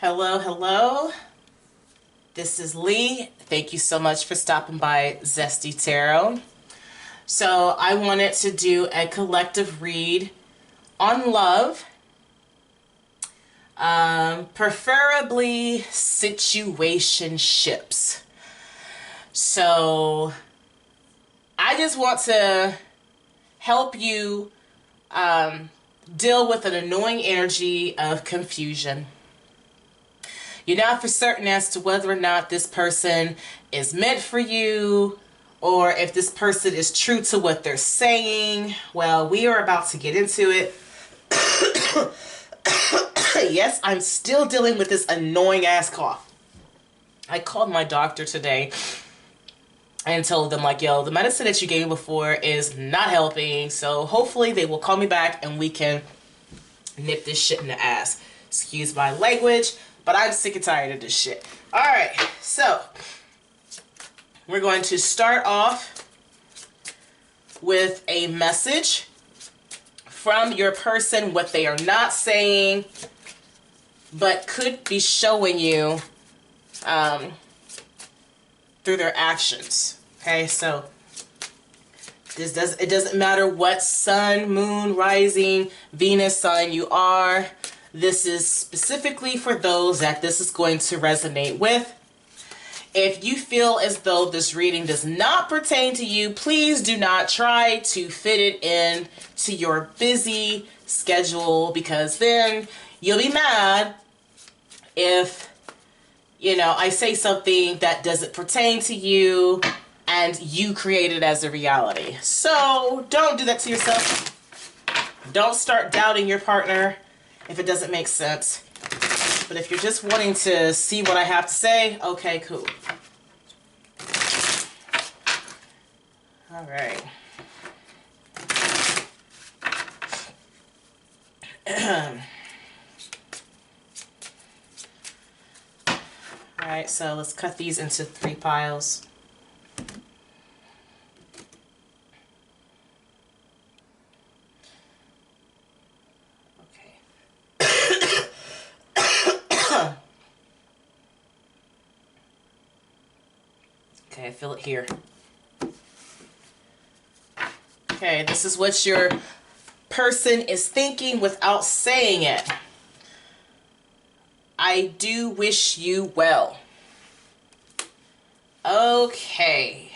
Hello, hello. This is Lee. Thank you so much for stopping by Zesty Tarot. So I wanted to do a collective read on love, preferably situationships. So I just want to help you deal with an annoying energy of confusion. You're not for certain as to whether or not this person is meant for you or if this person is true to what they're saying. Well, we are about to get into it. Yes, I'm still dealing with this annoying ass cough. I called my doctor today and told them, like, yo, the medicine that you gave me before is not helping. So hopefully they will call me back and we can nip this shit in the ass. Excuse my language, but I'm sick and tired of this shit. All right, so we're going to start off with a message from your person, what they are not saying, but could be showing you through their actions. Okay, so it doesn't matter what sun, moon, rising, Venus sign you are. This is specifically for those that this is going to resonate with. If you feel as though this reading does not pertain to you, please do not try to fit it in to your busy schedule, because then you'll be mad if, you know, I say something that doesn't pertain to you and you create it as a reality. So don't do that to yourself. Don't start doubting your partner if it doesn't make sense. But if you're just wanting to see what I have to say, okay, cool. All right. All right, so let's cut these into 3 piles. Okay, I feel it here. Okay, this is what your person is thinking without saying it. I do wish you well. Okay.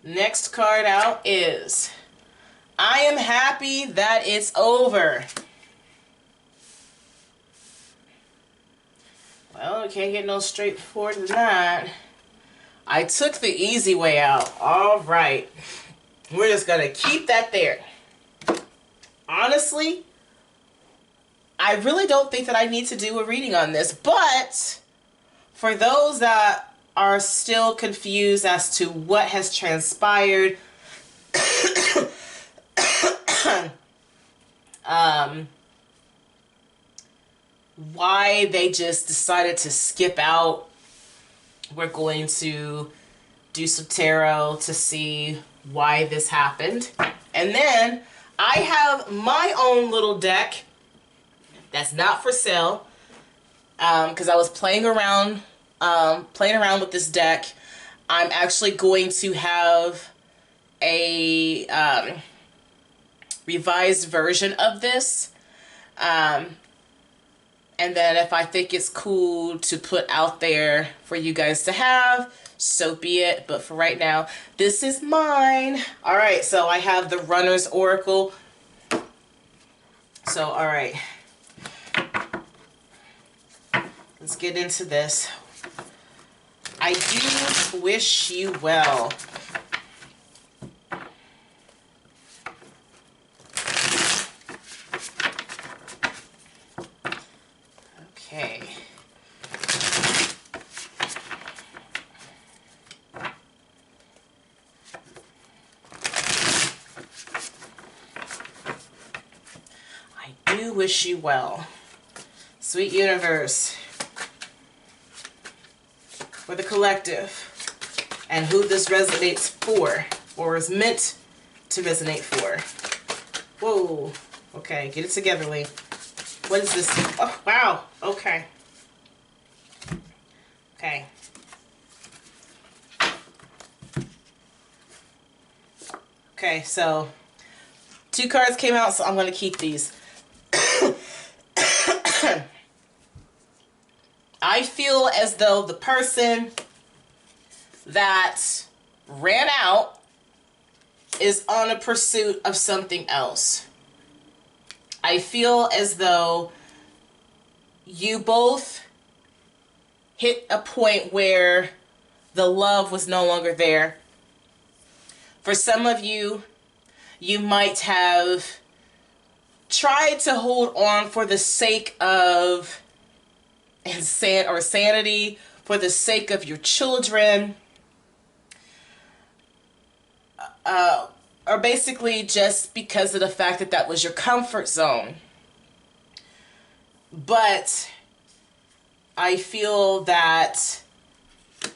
Next card out is, I am happy that it's over. Well, we can't get no straightforward than that. I took the easy way out. All right. We're just going to keep that there. Honestly, I really don't think that I need to do a reading on this, but for those that are still confused as to what has transpired, why they just decided to skip out, we're going to do some tarot to see why this happened. And then I have my own little deck that's not for sale, because I was playing around with this deck. I'm actually going to have a revised version of this, and then if I think it's cool to put out there for you guys to have, so be it. But for right now, this is mine. All right, so I have the Runner's Oracle. So, all right. Let's get into this. I do wish you well. Okay. I do wish you well. Sweet universe, for the collective, and who this resonates for, or is meant to resonate for. Whoa. Okay, get it together, Lee. What is this? Oh, wow. Okay. Okay. Okay, so 2 cards came out, so I'm going to keep these. I feel as though the person that ran out is on a pursuit of something else. I feel as though you both hit a point where the love was no longer there. For some of you, you might have tried to hold on for the sake of sanity, for the sake of your children, or basically just because of the fact that that was your comfort zone. But I feel that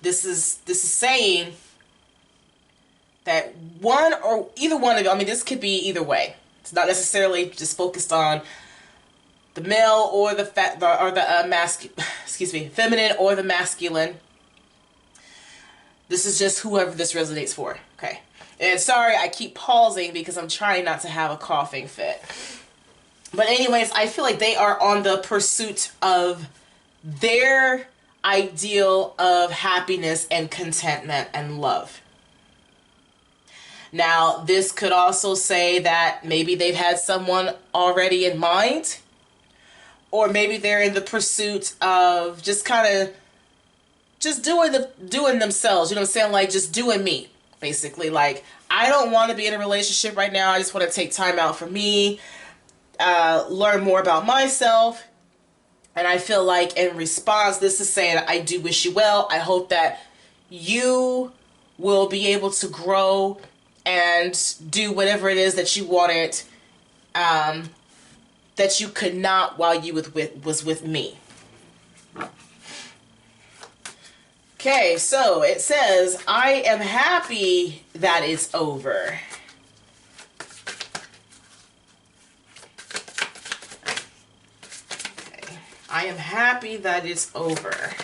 this is saying that one or either one of you, I mean, this could be either way. It's not necessarily just focused on the male or the feminine or the masculine. This is just whoever this resonates for. Okay. And sorry, I keep pausing because I'm trying not to have a coughing fit. But anyways, I feel like they are on the pursuit of their ideal of happiness and contentment and love. Now, this could also say that maybe they've had someone already in mind, or maybe they're in the pursuit of just kind of just doing themselves. You know what I'm saying? Like just doing me, basically. Like, I don't want to be in a relationship right now. I just want to take time out for me, learn more about myself. And I feel like in response, this is saying, I do wish you well. I hope that you will be able to grow and do whatever it is that you wanted, that you could not while you was with me. Okay, so it says, I am happy that it's over. Okay. I am happy that it's over.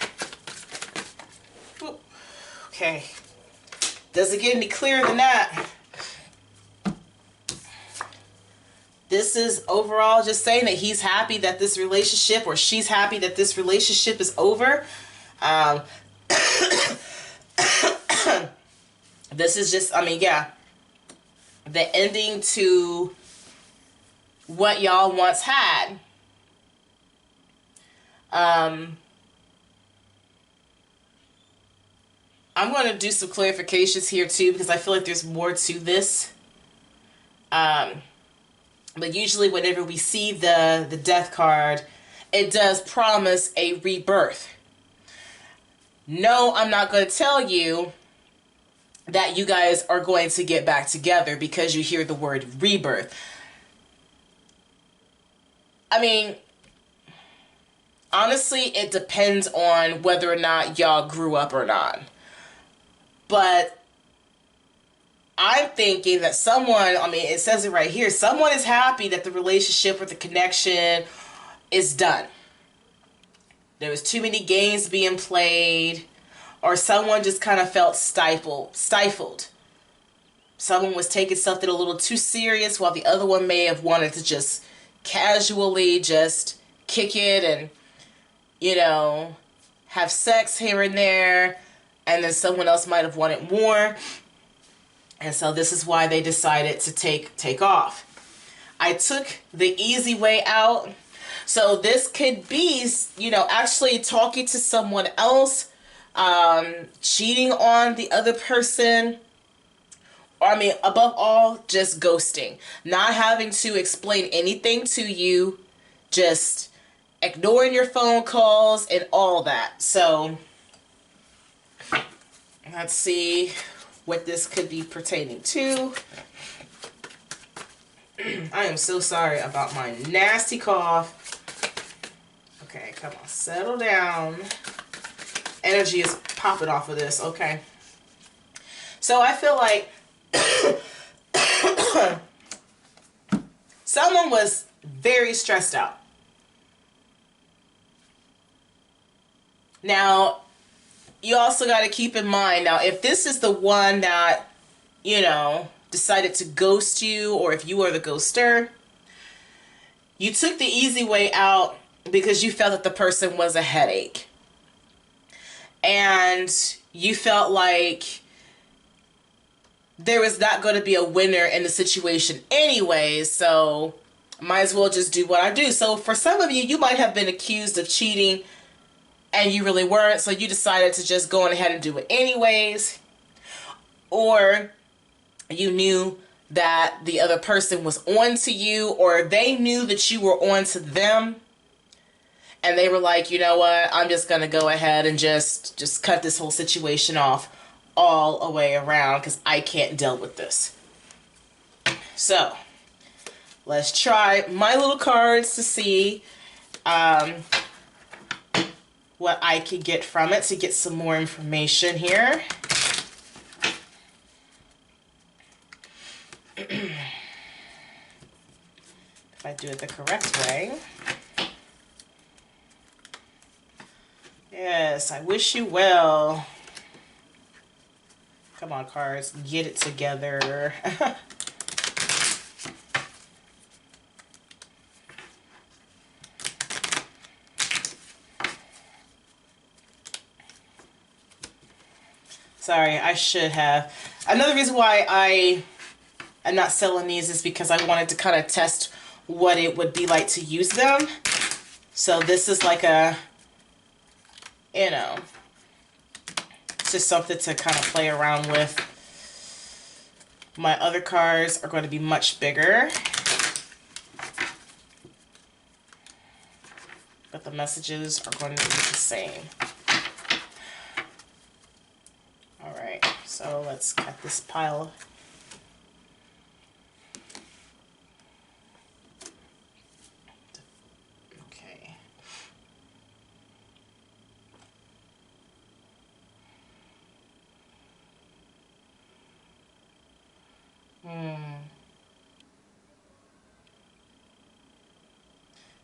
Okay. Does it get any clearer than that? This is overall just saying that he's happy that this relationship, or she's happy that this relationship is over. This is just, I mean, yeah, the ending to what y'all once had. I'm going to do some clarifications here too, because I feel like there's more to this. But usually whenever we see the death card, it does promise a rebirth. No, I'm not going to tell you that you guys are going to get back together because you hear the word rebirth. I mean, honestly, it depends on whether or not y'all grew up or not. But I'm thinking that someone, I mean, it says it right here, someone is happy that the relationship or the connection is done. There was too many games being played, or someone just kind of felt stifled. Someone was taking something a little too serious, while the other one may have wanted to just casually just kick it and, you know, have sex here and there, and then someone else might have wanted more. And so this is why they decided to take off. I took the easy way out. So this could be, you know, actually talking to someone else, cheating on the other person, or I mean, above all, just ghosting. Not having to explain anything to you, just ignoring your phone calls and all that. So let's see what this could be pertaining to. I am so sorry about my nasty cough. Okay, come on, settle down. Energy is popping off of this, okay. So I feel like someone was very stressed out. Now, you also got to keep in mind, now, if this is the one that, you know, decided to ghost you, or if you are the ghoster, you took the easy way out because you felt that the person was a headache. And you felt like there was not going to be a winner in the situation anyway, so might as well just do what I do. So for some of you, you might have been accused of cheating and you really weren't, so you decided to just go on ahead and do it anyways. Or you knew that the other person was on to you, or they knew that you were on to them, and they were like, you know what, I'm just going to go ahead and just cut this whole situation off all the way around because I can't deal with this. So let's try my little cards to see what I could get from it, to get some more information here. If I do it the correct way. Yes, I wish you well. Come on, cards, get it together. Sorry, I should have. Another reason why I am not selling these is because I wanted to kind of test what it would be like to use them. So this is like a, you know, just something to kind of play around with. My other cards are going to be much bigger, but the messages are going to be the same. All right, so let's cut this pile. Okay.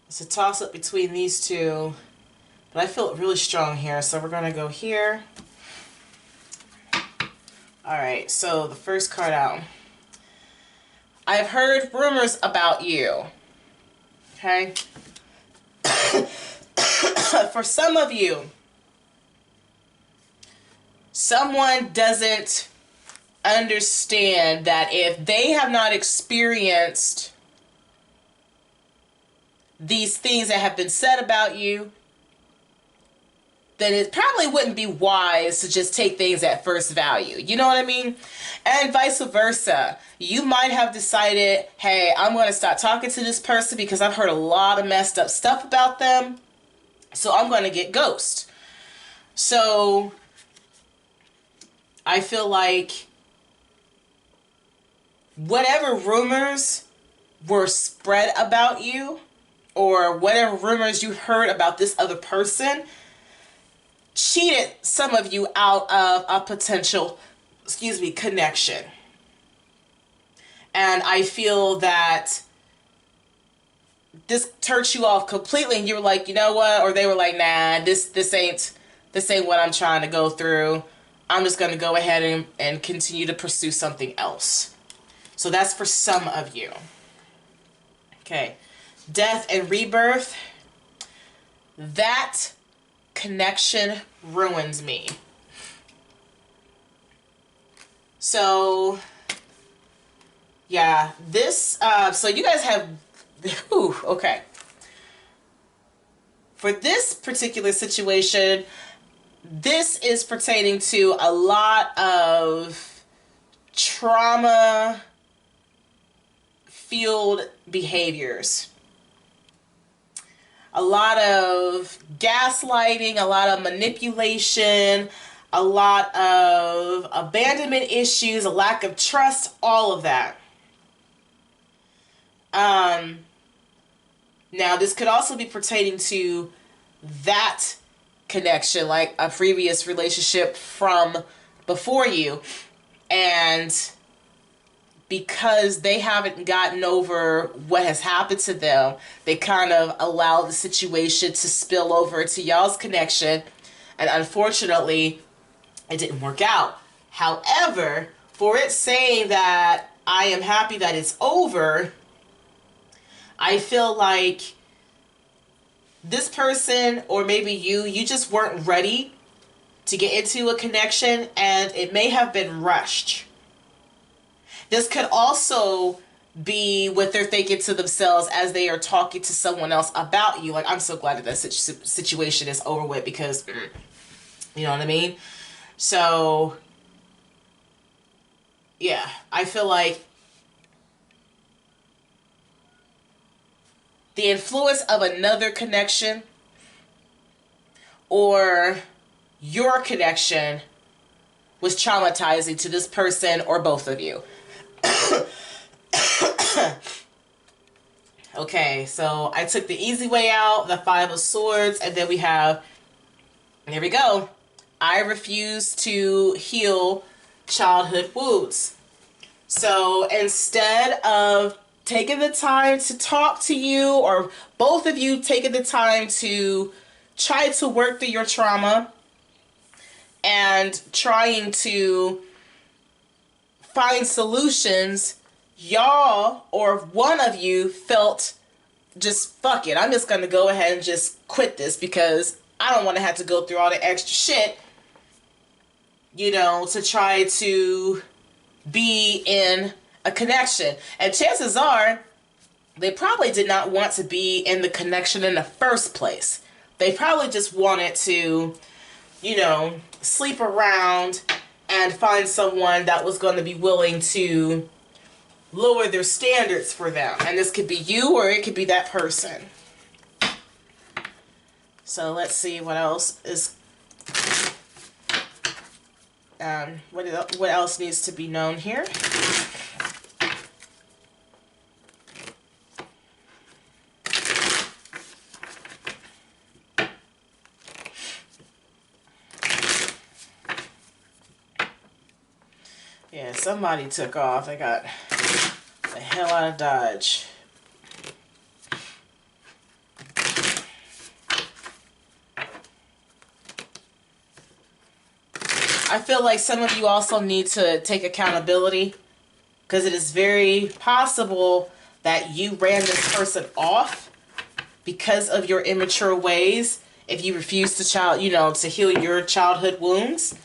It's a toss-up between these two, but I feel really strong here, so we're going to go here. Alright, so the first card out. I've heard rumors about you. Okay? For some of you, someone doesn't understand that if they have not experienced these things that have been said about you, then it probably wouldn't be wise to just take things at first value. You know what I mean? And vice versa. You might have decided, hey, I'm going to stop talking to this person because I've heard a lot of messed up stuff about them, so I'm going to get ghost. So I feel like whatever rumors were spread about you, or whatever rumors you heard about this other person, cheated some of you out of a potential, connection. And I feel that this turned you off completely, and you were like, you know what? Or they were like, nah, this ain't what I'm trying to go through. I'm just going to go ahead and continue to pursue something else. So that's for some of you. Okay. Death and rebirth. That connection ruins me. So yeah, this so you guys have okay. For this particular situation, this is pertaining to a lot of trauma fueled behaviors. A lot of gaslighting, a lot of manipulation, a lot of abandonment issues, a lack of trust, all of that. Now, this could also be pertaining to that connection, like a previous relationship from before you. And because they haven't gotten over what has happened to them, they kind of allow the situation to spill over to y'all's connection. And unfortunately, it didn't work out. However, for it saying that I am happy that it's over, I feel like this person, or maybe you just weren't ready to get into a connection, and it may have been rushed. This could also be what they're thinking to themselves as they are talking to someone else about you. Like, I'm so glad that that situation is over with, because, you know what I mean? So, yeah, I feel like the influence of another connection or your connection was traumatizing to this person or both of you. Okay, so I took the easy way out, the Five of Swords, and then we have, here we go, I refuse to heal childhood wounds. So instead of taking the time to talk to you, or both of you taking the time to try to work through your trauma and trying to find solutions, y'all, or one of you felt, just fuck it, I'm just going to go ahead and just quit this, because I don't want to have to go through all the extra shit, you know, to try to be in a connection. And chances are they probably did not want to be in the connection in the first place. They probably just wanted to, you know, sleep around and find someone that was going to be willing to lower their standards for them. And this could be you, or it could be that person. So let's see what else is, what else needs to be known here. Yeah, somebody took off. They got the hell out of Dodge. I feel like some of you also need to take accountability, because it is very possible that you ran this person off because of your immature ways. If you refuse to to heal your childhood wounds.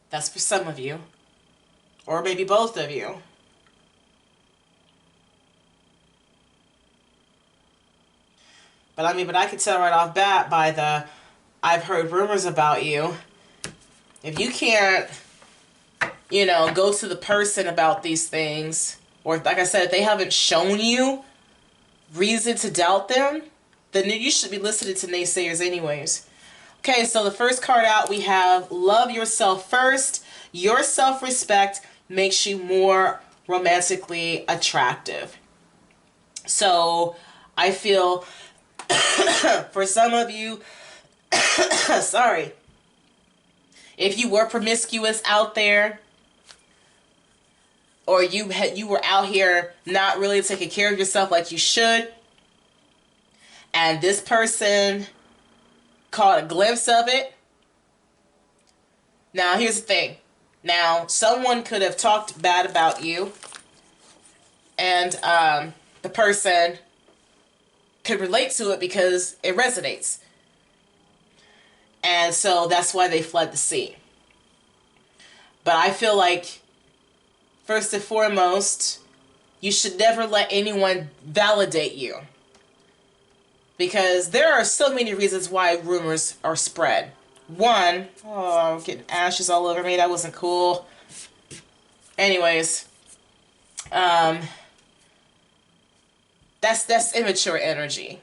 That's for some of you, or maybe both of you. But I could tell right off bat by the, I've heard rumors about you. If you can't, you know, go to the person about these things, or like I said, if they haven't shown you reason to doubt them, then you should be listening to naysayers anyways. Okay, so the first card out, we have love yourself first. Your self-respect makes you more romantically attractive. So I feel for some of you, sorry, if you were promiscuous out there, or you were out here not really taking care of yourself like you should, and this person caught a glimpse of it. Now, here's the thing. Now, someone could have talked bad about you, and the person could relate to it because it resonates. And so that's why they fled the scene. But I feel like, first and foremost, you should never let anyone validate you. Because there are so many reasons why rumors are spread. One, oh, I'm getting ashes all over me. That wasn't cool. Anyways, that's immature energy.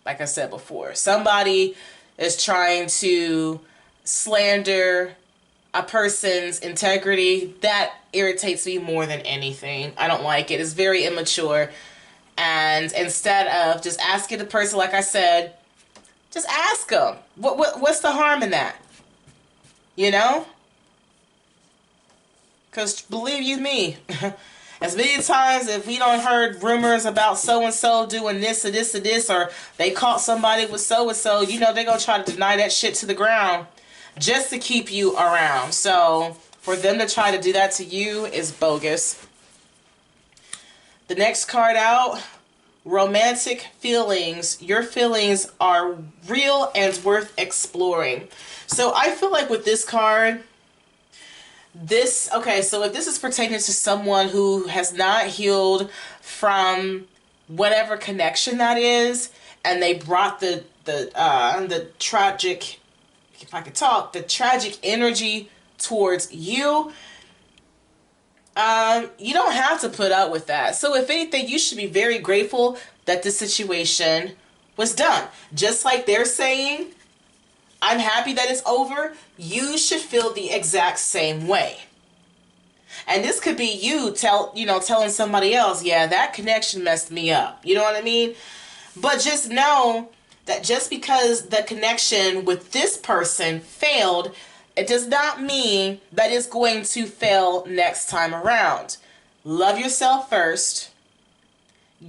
Like I said before, somebody is trying to slander a person's integrity. That irritates me more than anything. I don't like it. It's very immature. And instead of just asking the person, like I said, just ask them. What's the harm in that? You know? Because believe you me, As many times if we don't heard rumors about so-and-so doing this or this or this, or they caught somebody with so-and-so, you know, they're going to try to deny that shit to the ground just to keep you around. So for them to try to do that to you is bogus. The next card out, romantic feelings. Your feelings are real and worth exploring. So I feel like with this card, okay, so if this is pertaining to someone who has not healed from whatever connection that is, and they brought the tragic, if I could talk, the tragic energy towards you, you don't have to put up with that. So if anything, you should be very grateful that this situation was done. Just like they're saying, I'm happy that it's over, you should feel the exact same way. And this could be you telling somebody else, yeah, that connection messed me up. You know what I mean? But just know that just because the connection with this person failed, it does not mean that it's going to fail next time around. Love yourself first.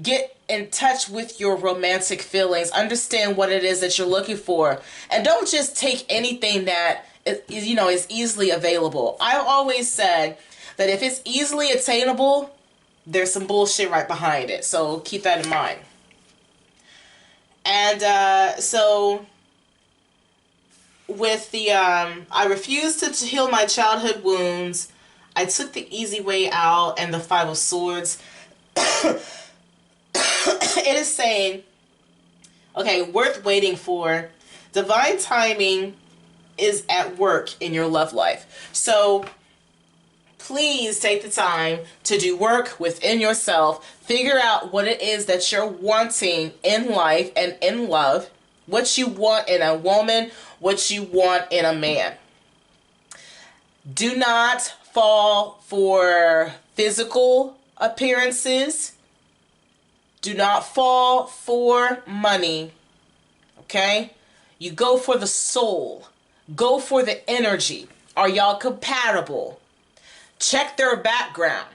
Get in touch with your romantic feelings. Understand what it is that you're looking for. And don't just take anything that is easily available. I've always said that if it's easily attainable, there's some bullshit right behind it. So keep that in mind. And so with the I refused to heal my childhood wounds. I took the easy way out, and the Five of Swords. It is saying, okay, worth waiting for. Divine timing is at work in your love life. So please take the time to do work within yourself. Figure out what it is that you're wanting in life and in love. What you want in a woman, what you want in a man. Do not fall for physical appearances. Do not fall for money. Okay? You go for the soul. Go for the energy. Are y'all compatible? Check their background.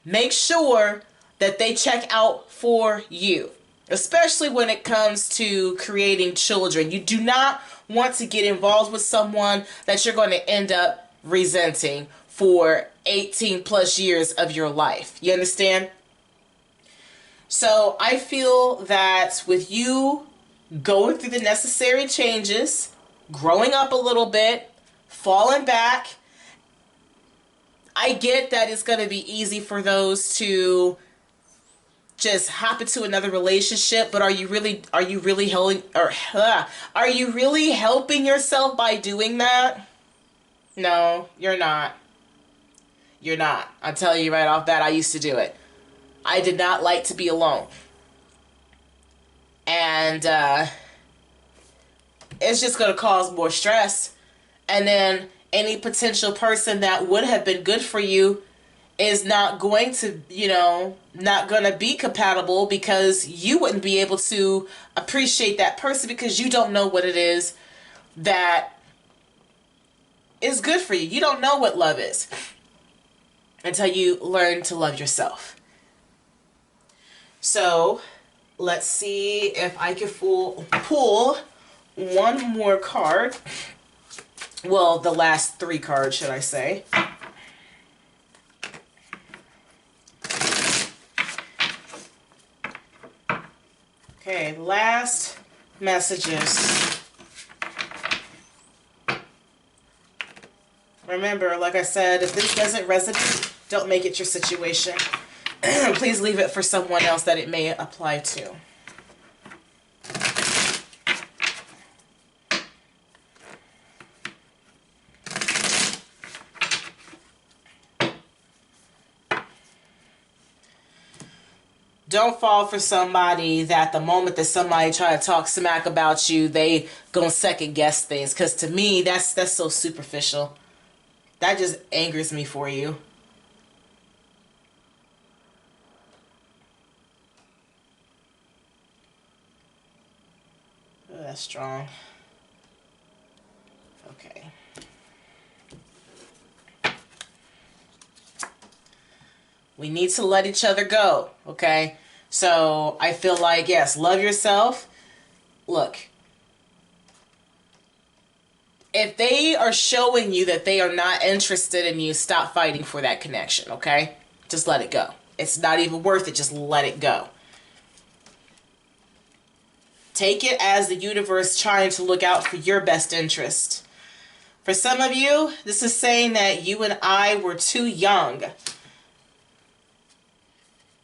Make sure that they check out for you, especially when it comes to creating children. You do not want to get involved with someone that you're going to end up resenting for 18 plus years of your life. You understand? So I feel that with you going through the necessary changes, growing up a little bit, falling back, I get that it's going to be easy for those to just hop into another relationship, but are you really helping yourself by doing that? No, you're not. You're not. I'll tell you right off that I used to do it. I did not like to be alone. And it's just going to cause more stress. And then any potential person that would have been good for you is not going to, not going to be compatible, because you wouldn't be able to appreciate that person because you don't know what it is that is good for you. You don't know what love is until you learn to love yourself. So let's see if I can pull one more card. Well, the last three cards, should I say. Okay, last messages. Remember, like I said, if this doesn't resonate, don't make it your situation. Please leave it for someone else that it may apply to. Don't fall for somebody that the moment that somebody try to talk smack about you, they gonna second guess things. Because to me, that's so superficial. That just angers me for you. Oh, that's strong. Okay. We need to let each other go, okay? So I feel like, yes, love yourself. Look, if they are showing you that they are not interested in you, stop fighting for that connection, okay? Just let it go. It's not even worth it. Just let it go. Take it as the universe trying to look out for your best interest. For some of you, this is saying that you and I were too young.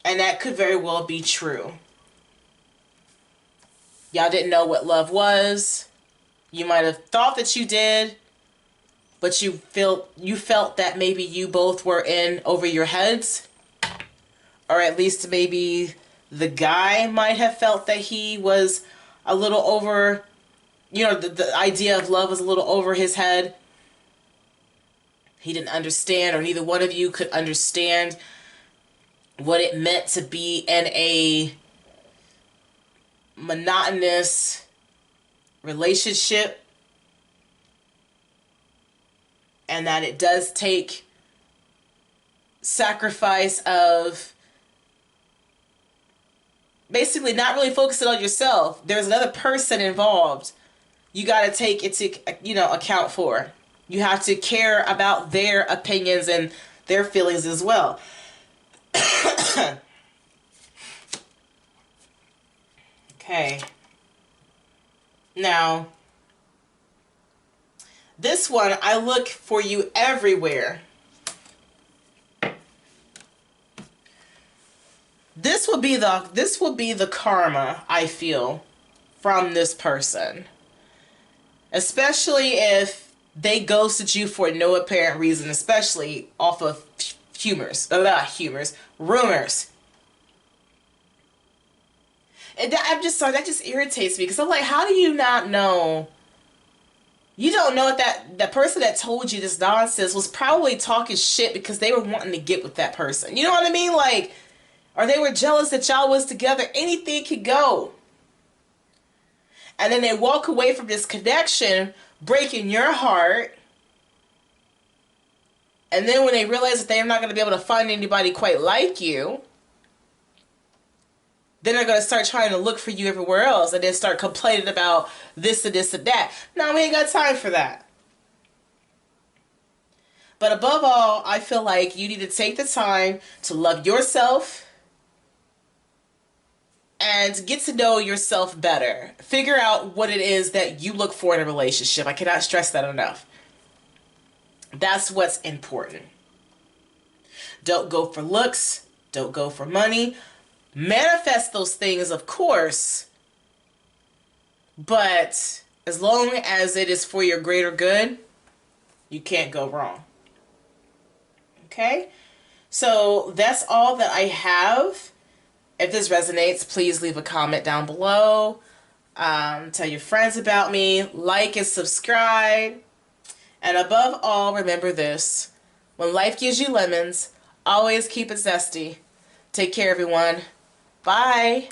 And that could very well be true. Y'all didn't know what love was. You might have thought that you did, but you felt that maybe you both were in over your heads. Or at least maybe the guy might have felt that he was a little over, you know, the idea of love was a little over his head. He didn't understand, or neither one of you could understand what it meant to be in a monotonous relationship, and that it does take sacrifice of basically not really focusing on yourself. There's another person involved. You got to take it to, you know, account for. You have to care about their opinions and their feelings as well. Okay. Now, this one, I look for you everywhere. This will be the karma, I feel, from this person. Especially if they ghosted you for no apparent reason, especially off of rumors. And I'm just sorry, that just irritates me, because I'm like, how do you not know? You don't know that person that told you this nonsense was probably talking shit because they were wanting to get with that person. You know what I mean? Like, or they were jealous that y'all was together. Anything could go. And then they walk away from this connection, breaking your heart. And then when they realize that they're not going to be able to find anybody quite like you, then they're going to start trying to look for you everywhere else, and then start complaining about this and this and that. No, we ain't got time for that. But above all, I feel like you need to take the time to love yourself and get to know yourself better. Figure out what it is that you look for in a relationship. I cannot stress that enough. That's what's important. Don't go for looks. Don't go for money. Manifest those things, of course. But as long as it is for your greater good, you can't go wrong. Okay? So that's all that I have. If this resonates, please leave a comment down below. Tell your friends about me. Like and subscribe. And above all, remember this. When life gives you lemons, always keep it zesty. Take care, everyone. Bye.